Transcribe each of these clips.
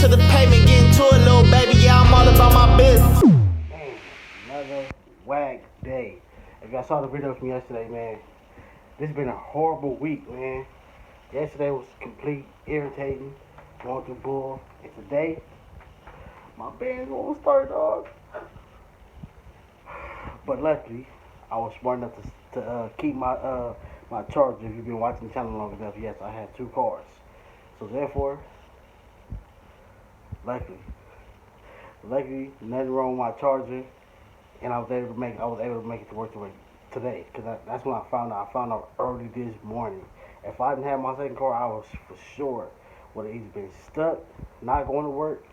to the pavement, getting to it, little baby. Yeah, I'm all about my business. Man, another whack day. If y'all saw the video from yesterday, man, this has been a horrible week, man. Yesterday was complete irritating, going through bull, and today, my Benz won't start, dog. But luckily, I was smart enough to keep my charger. If you've been watching the channel long enough, yes, I had 2 cars. So therefore, luckily, nothing wrong with my charger, and I was able to make it to work today. Cause that's when I found out. I found out early this morning. If I didn't have my second car, I was for sure would have either been stuck, not going to work,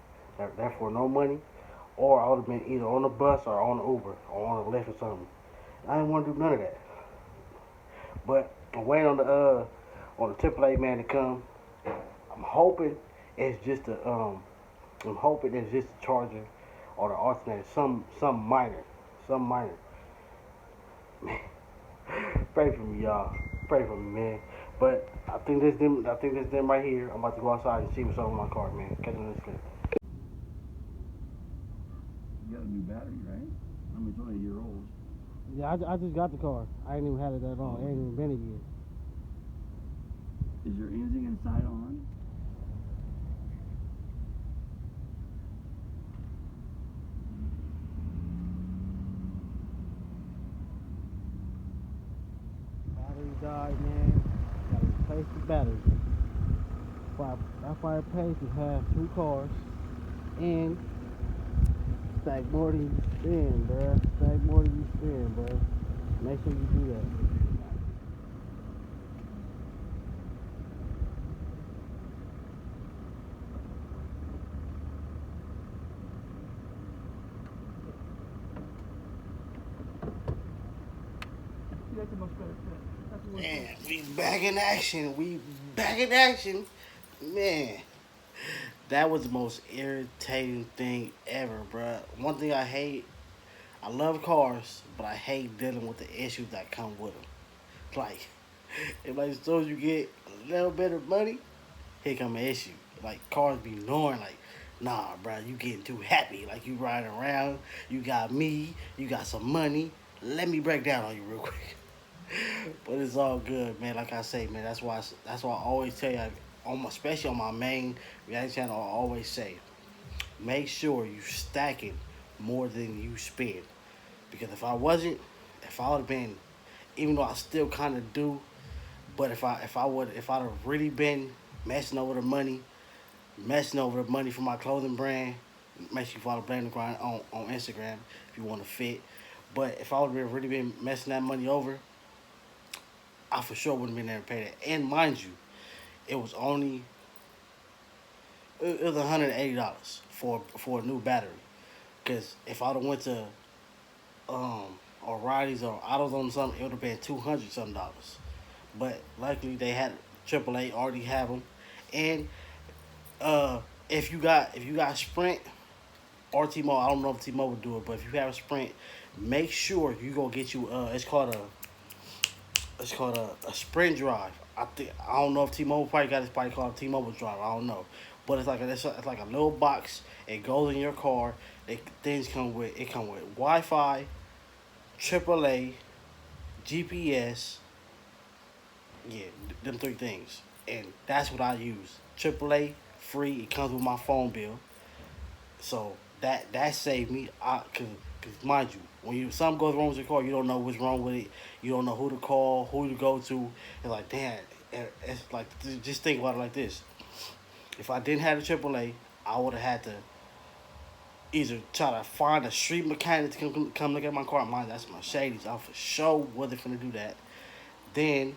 therefore no money, or I would have been either on the bus or on the Uber or on the Lyft or something. I didn't want to do none of that. But I'm waiting on the AAA man to come. I'm hoping it's just a charger or the alternator, some minor. Man, pray for me, y'all. Pray for me, man. But I think this them right here. I'm about to go outside and see what's up with my car, man. Catch you in this clip. You got a new battery, right? I mean, it's only a year old. Yeah, I just got the car. I ain't even had it that long. It ain't even been a year. Is your anything inside on? Battery died, man. Gotta replace the battery. That's why it pays to have 2 cars and stack more than you spend, bruh. Stack more than you spend, bruh. Make sure you do that. That's a much better fit. That's a Man, we back in action. Man, that was the most irritating thing ever, bruh. One thing I hate, I love cars, but I hate dealing with the issues that come with them. Like, as soon as you get a little bit of money, here come an issue. Like, cars be knowing, like, nah, bruh, you getting too happy. Like, you riding around, you got me, you got some money. Let me break down on you real quick. But it's all good, man. Like I say, man, that's why I always tell you, especially on my main reality channel, I always say, make sure you stacking more than you spend. Because if I would have been, even though I still kind of do, but if I'd have really been messing over the money for my clothing brand, make sure you follow Blame the Grind on Instagram if you want to fit. But if I would have really been messing that money over, I for sure wouldn't have been able to pay that. And mind you, it was $180 for a new battery. Cause if I'd have went to O'Reilly's or AutoZone or something, it would have been $200 something. But luckily they had AAA already have them. And if you got Sprint or T-Mobile, I don't know if T-Mobile would do it, but if you have a Sprint, make sure you go get you it's called a Sprint drive. I don't know if T-Mobile probably got this, probably called a T-Mobile drive. I don't know, but it's like a little box. It goes in your car. Things come with Wi-Fi, AAA, GPS. Yeah, them 3 things, and that's what I use. AAA free. It comes with my phone bill, so that saved me. Cause mind you, when something goes wrong with your car, you don't know what's wrong with it. You don't know who to call, who to go to. It's like, damn. It's like, just think about it like this. If I didn't have the AAA, I would have had to either try to find a street mechanic to come look at my car. Mine, that's Mercedes. I for sure wasn't finna do that. Then,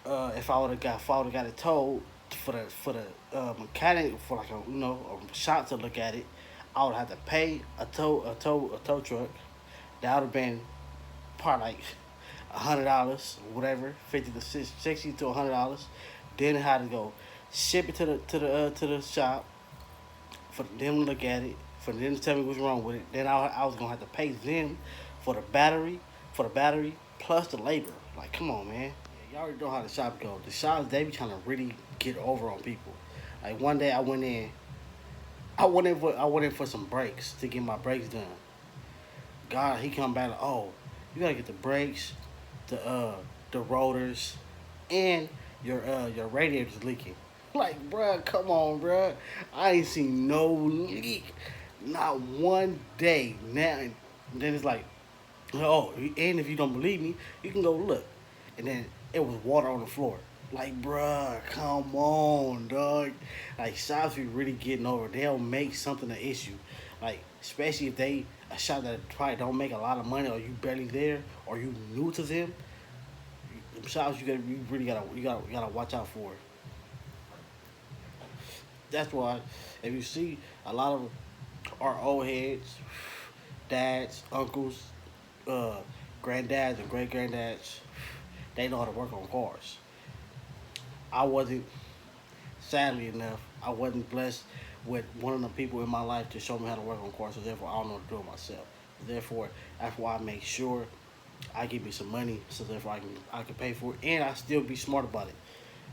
if I would have got it towed for the mechanic, for like a shop to look at it, I would have to pay a tow truck. That would have been probably like $100, whatever, $50 to $60 to $100. Then I had to go ship it to the shop for them to look at it, for them to tell me what's wrong with it. Then I was gonna have to pay them for the battery plus the labor. Like, come on, man. Y'all already know how the shop go. The shops, they be trying to really get over on people. Like, one day I went in I went in for some brakes to get my brakes done. God, he come back like, oh, you gotta get the brakes, the rotors, and your radiator's leaking. Like, bruh, come on, bruh. I ain't seen no leak, not one day. Now, and then it's like, oh, and if you don't believe me, you can go look. And then it was water on the floor. Like, bruh, come on, dog. Like, shops be really getting over. They'll make something an issue. Like, especially if they a shop that probably don't make a lot of money, or you barely there, or you new to them. Shops you really gotta watch out for. That's why if you see a lot of our old heads, dads, uncles, uh, granddads, and great granddads, they know how to work on cars. I wasn't, sadly enough, I wasn't blessed with one of the people in my life to show me how to work on cars, so therefore I don't know how to do it myself. Therefore, that's why I make sure I give me some money, so therefore I can pay for it, and I still be smart about it.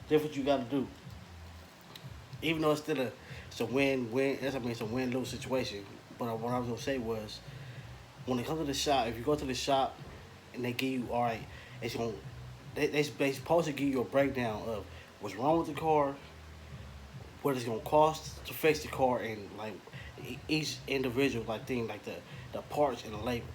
That's what you got to do. Even though it's a win-win, it's a win-lose situation. But what I was gonna say was, when it comes to the shop, if you go to the shop and they give you, all right, it's gonna they supposed to give you a breakdown of what's wrong with the car, what it's gonna cost to fix the car, and like each individual like thing, like the parts and the labor.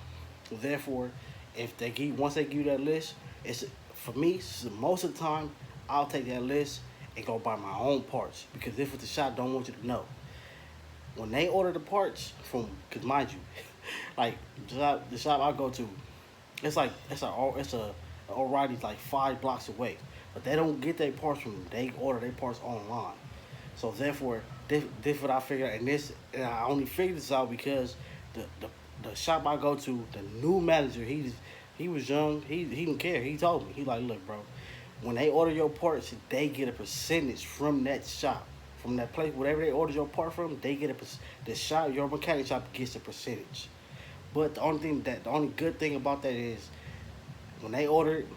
So therefore, if they give once they give you that list, it's for me. So most of the time, I'll take that list and go buy my own parts, because if the shop don't want you to know, when they order the parts from, cause mind you, like the shop I go to, it's a O'Reilly's like 5 blocks away, but they don't get their parts from them. They order their parts online. So therefore, this what I figured, and I only figured this out because the shop I go to, the new manager, he was young. He didn't care. He told me, he like, look, bro, when they order your parts, they get a percentage from that shop, from that place, whatever they order your part from. They get the shop, your mechanic shop gets a percentage. But the only good thing about that is when they order it,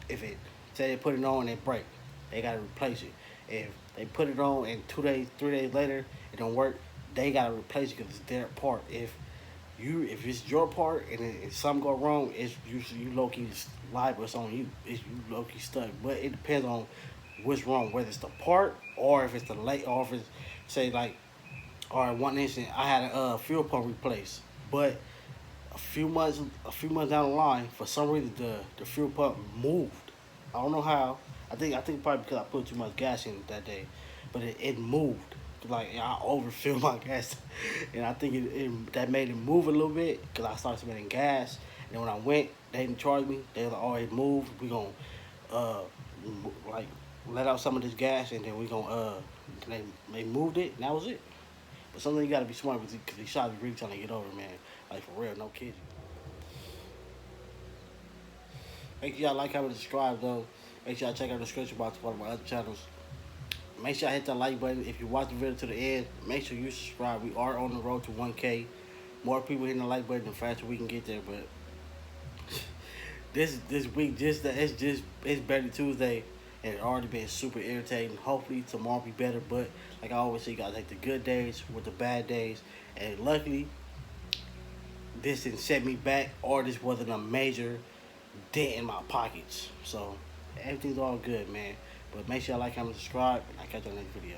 if it say they put it on and it break, they gotta replace it. If they put it on and 2 days, 3 days later it don't work, they gotta replace it because it's their part. If it's your part and if something go wrong, it's you low key liable. It's on you. It's you low key stuck. But it depends on what's wrong, whether it's the part or if it's the late, or if it's say like, all right, one instance I had a fuel pump replaced, but a few months down the line, for some reason the fuel pump moved. I don't know how. I think probably because I put too much gas in that day, but it moved. Like I overfilled my gas, and I think that made it move a little bit because I started spending gas. And then when I went, they didn't charge me. They were like, "Oh, it moved. We gonna like let out some of this gas, and then we gonna they moved it, and that was it." But something you gotta be smart with, because these shots really trying to get over, man. Like for real, no kidding. Make sure y'all like, comment, and subscribe though. Make sure y'all check out the description box for one of my other channels. Make sure I hit that like button. If you watch the video to the end, make sure you subscribe. We are on the road to 1K. More people hitting the like button, the faster we can get there. But this week, it's barely Tuesday, and it already been super irritating. Hopefully tomorrow be better. But like I always say, you gotta take the good days with the bad days. And luckily, this didn't set me back, or this wasn't a major dent in my pockets. So everything's all good, man. But make sure y'all like, comment, subscribe, and I'll catch you on the next video.